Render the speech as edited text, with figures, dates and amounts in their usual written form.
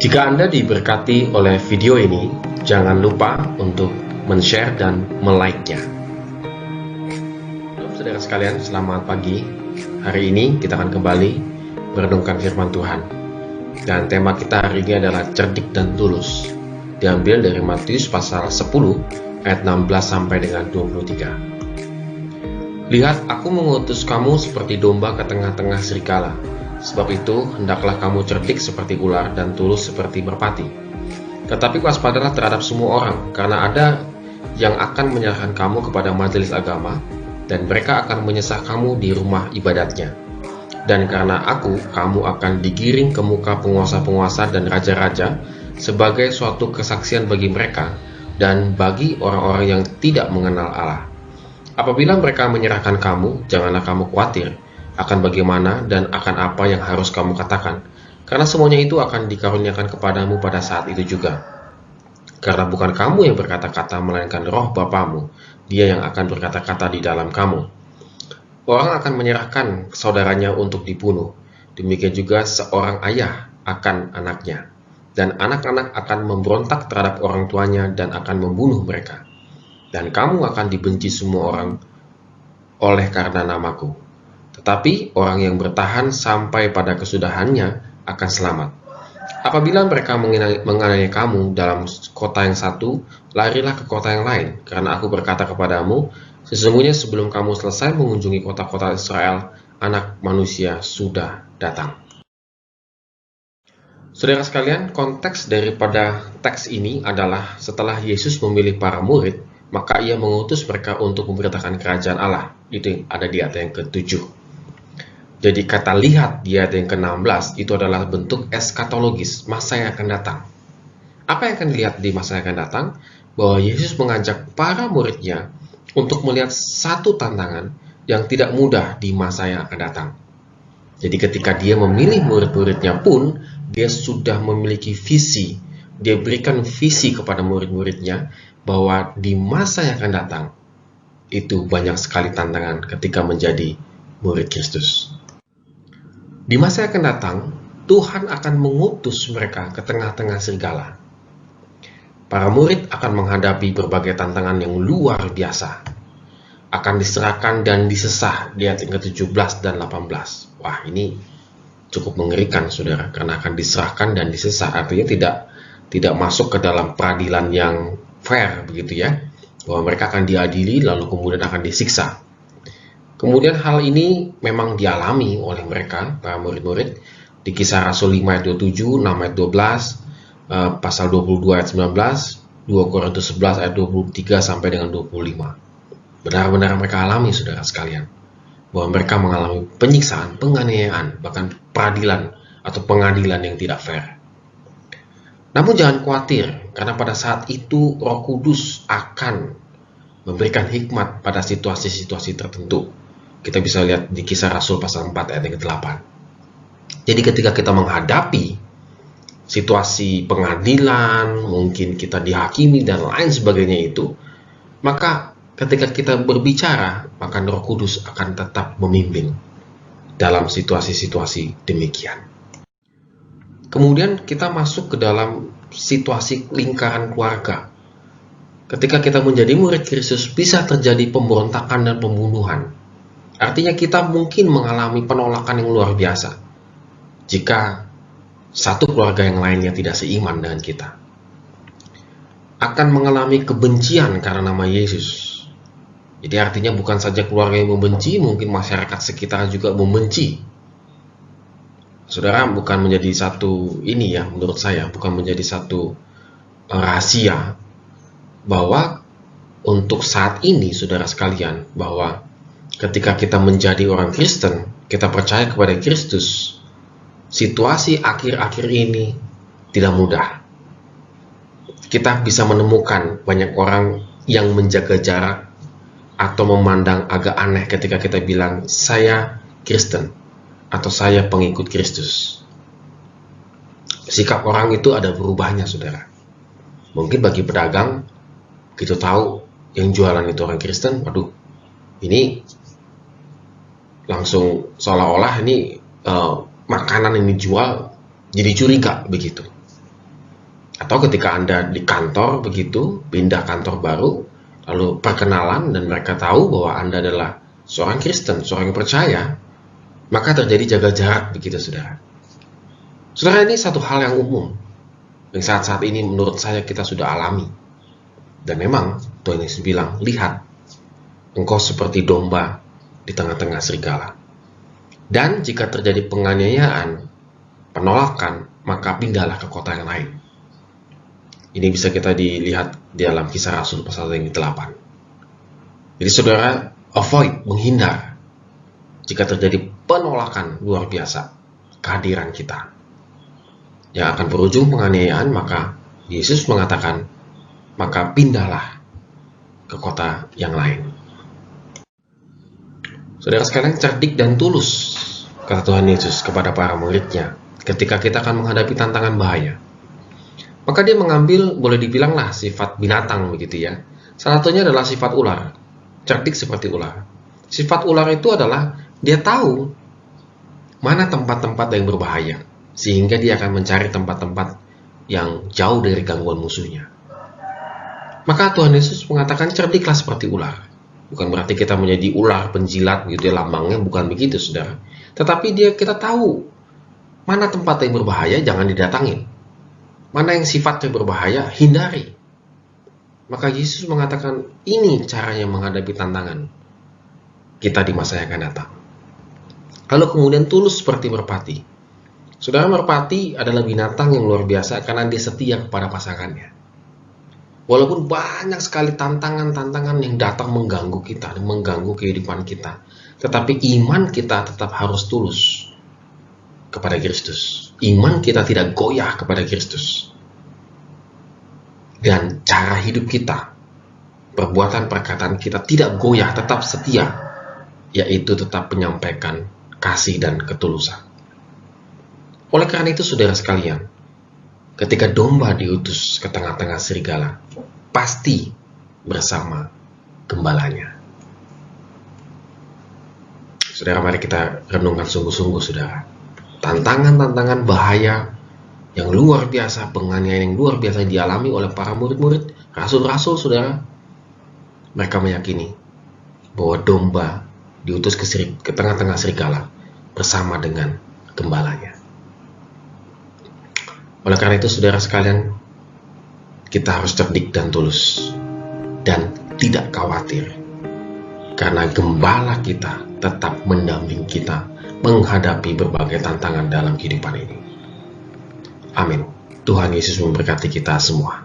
Jika Anda diberkati oleh video ini, jangan lupa untuk men-share dan me-like-nya. Saudara sekalian, selamat pagi. Hari ini kita akan kembali merenungkan firman Tuhan. Dan tema kita hari ini adalah cerdik dan tulus. Diambil dari Matius pasal 10 ayat 16 sampai dengan 23. Lihat, aku mengutus kamu seperti domba ke tengah-tengah serigala. Sebab itu, hendaklah kamu cerdik seperti ular dan tulus seperti merpati. Tetapi waspadalah terhadap semua orang, karena ada yang akan menyerahkan kamu kepada majelis agama, dan mereka akan menyesah kamu di rumah ibadatnya. Dan karena aku, kamu akan digiring ke muka penguasa-penguasa dan raja-raja sebagai suatu kesaksian bagi mereka dan bagi orang-orang yang tidak mengenal Allah. Apabila mereka menyerahkan kamu, janganlah kamu khawatir akan bagaimana dan akan apa yang harus kamu katakan, karena semuanya itu akan dikaruniakan kepadamu pada saat itu juga. Karena bukan kamu yang berkata-kata, melainkan Roh Bapamu, Dia yang akan berkata-kata di dalam kamu. Orang akan menyerahkan saudaranya untuk dibunuh, demikian juga seorang ayah akan anaknya, dan anak-anak akan memberontak terhadap orang tuanya dan akan membunuh mereka. Dan kamu akan dibenci semua orang oleh karena namaku. Tetapi orang yang bertahan sampai pada kesudahannya akan selamat. Apabila mereka menganiaya kamu dalam kota yang satu, larilah ke kota yang lain, karena aku berkata kepadamu, sesungguhnya sebelum kamu selesai mengunjungi kota-kota Israel, Anak Manusia sudah datang. Saudara sekalian, konteks daripada teks ini adalah setelah Yesus memilih para murid, maka ia mengutus mereka untuk memberitakan kerajaan Allah. Itu ada di ayat yang ke-7. Jadi kata lihat di ayat yang ke-16 itu adalah bentuk eskatologis, masa yang akan datang. Apa yang akan dilihat di masa yang akan datang? Bahwa Yesus mengajak para muridnya untuk melihat satu tantangan yang tidak mudah di masa yang akan datang. Jadi ketika dia memilih murid-muridnya pun, dia sudah memiliki visi. Dia berikan visi kepada murid-muridnya bahwa di masa yang akan datang, itu banyak sekali tantangan ketika menjadi murid Kristus. Di masa yang akan datang, Tuhan akan mengutus mereka ke tengah-tengah serigala. Para murid akan menghadapi berbagai tantangan yang luar biasa. Akan diserahkan dan disesah di ayat yang ke-17 dan 18. Wah, ini cukup mengerikan, saudara, karena akan diserahkan dan disesah. Artinya tidak masuk ke dalam peradilan yang fair, begitu ya. Bahwa mereka akan diadili lalu kemudian akan disiksa. Kemudian hal ini memang dialami oleh mereka, para murid-murid, di Kisah Rasul 5 ayat 27, 6 ayat 12, pasal 22 ayat 19, 2 Korintus 11 ayat 23 sampai dengan 25. Benar-benar mereka alami, saudara sekalian, bahwa mereka mengalami penyiksaan, penganiayaan, bahkan peradilan atau pengadilan yang tidak fair. Namun jangan khawatir, karena pada saat itu Roh Kudus akan memberikan hikmat pada situasi-situasi tertentu. Kita bisa lihat di Kisah Rasul pasal 4 ayat yang ke-8. Jadi ketika kita menghadapi situasi pengadilan, mungkin kita dihakimi dan lain sebagainya itu, maka ketika kita berbicara, maka Roh Kudus akan tetap memimpin dalam situasi-situasi demikian. Kemudian kita masuk ke dalam situasi lingkaran keluarga. Ketika kita menjadi murid Kristus, bisa terjadi pemberontakan dan pembunuhan. Artinya kita mungkin mengalami penolakan yang luar biasa jika satu keluarga yang lainnya tidak seiman dengan kita. Akan mengalami kebencian karena nama Yesus. Jadi artinya bukan saja keluarga yang membenci, mungkin masyarakat sekitar juga membenci. Saudara, bukan menjadi satu ini ya, menurut saya, bukan menjadi satu rahasia bahwa untuk saat ini, saudara sekalian, bahwa ketika kita menjadi orang Kristen, kita percaya kepada Kristus, situasi akhir-akhir ini tidak mudah. Kita bisa menemukan banyak orang yang menjaga jarak atau memandang agak aneh ketika kita bilang, saya Kristen, atau saya pengikut Kristus. Sikap orang itu ada berubahnya, saudara. Mungkin bagi pedagang, gitu tahu yang jualan itu orang Kristen, waduh, ini langsung seolah-olah ini makanan yang dijual jadi curiga begitu. Atau ketika Anda di kantor begitu, pindah kantor baru, lalu perkenalan dan mereka tahu bahwa Anda adalah seorang Kristen, seorang yang percaya, maka terjadi jaga jarak begitu, saudara. Saudara, ini satu hal yang umum, yang saat-saat ini menurut saya kita sudah alami. Dan memang Tuhan Yesus bilang, lihat, engkau seperti domba di tengah-tengah serigala. Dan jika terjadi penganiayaan, penolakan, maka pindahlah ke kota yang lain. Ini bisa kita dilihat di dalam Kisah Rasul pasal yang ke-8. Jadi saudara, avoid, menghindar jika terjadi penolakan luar biasa kehadiran kita yang akan berujung penganiayaan, maka Yesus mengatakan, maka pindahlah ke kota yang lain. Saudara sekalian, cerdik dan tulus kata Tuhan Yesus kepada para muridnya ketika kita akan menghadapi tantangan bahaya. Maka dia mengambil, boleh dibilanglah, sifat binatang begitu ya. Salah satunya adalah sifat ular. Cerdik seperti ular. Sifat ular itu adalah dia tahu mana tempat-tempat yang berbahaya, sehingga dia akan mencari tempat-tempat yang jauh dari gangguan musuhnya. Maka Tuhan Yesus mengatakan cerdiklah seperti ular. Bukan berarti kita menjadi ular penjilat gitu ya, lambangnya bukan begitu, saudara. Tetapi kita tahu mana tempat yang berbahaya, jangan didatangin. Mana yang sifatnya berbahaya, hindari. Maka Yesus mengatakan ini caranya menghadapi tantangan kita di masa yang akan datang. Lalu kemudian tulus seperti merpati. Saudara, merpati adalah binatang yang luar biasa karena dia setia kepada pasangannya. Walaupun banyak sekali tantangan-tantangan yang datang mengganggu kita, mengganggu kehidupan kita, tetapi iman kita tetap harus tulus kepada Kristus. Iman kita tidak goyah kepada Kristus. Dan cara hidup kita, perbuatan perkataan kita tidak goyah, tetap setia, yaitu tetap menyampaikan kasih dan ketulusan. Oleh karena itu, saudara sekalian, ketika domba diutus ke tengah-tengah serigala, pasti bersama gembalanya. Saudara, mari kita renungkan sungguh-sungguh, saudara. Tantangan-tantangan bahaya yang luar biasa, penganiayaan yang luar biasa dialami oleh para murid-murid, rasul-rasul, saudara. Mereka meyakini bahwa domba diutus ke tengah-tengah serigala bersama dengan gembalanya. Oleh karena itu, saudara sekalian, kita harus cerdik dan tulus dan tidak khawatir, karena gembala kita tetap mendampingi kita menghadapi berbagai tantangan dalam kehidupan ini. Amin. Tuhan Yesus memberkati kita semua.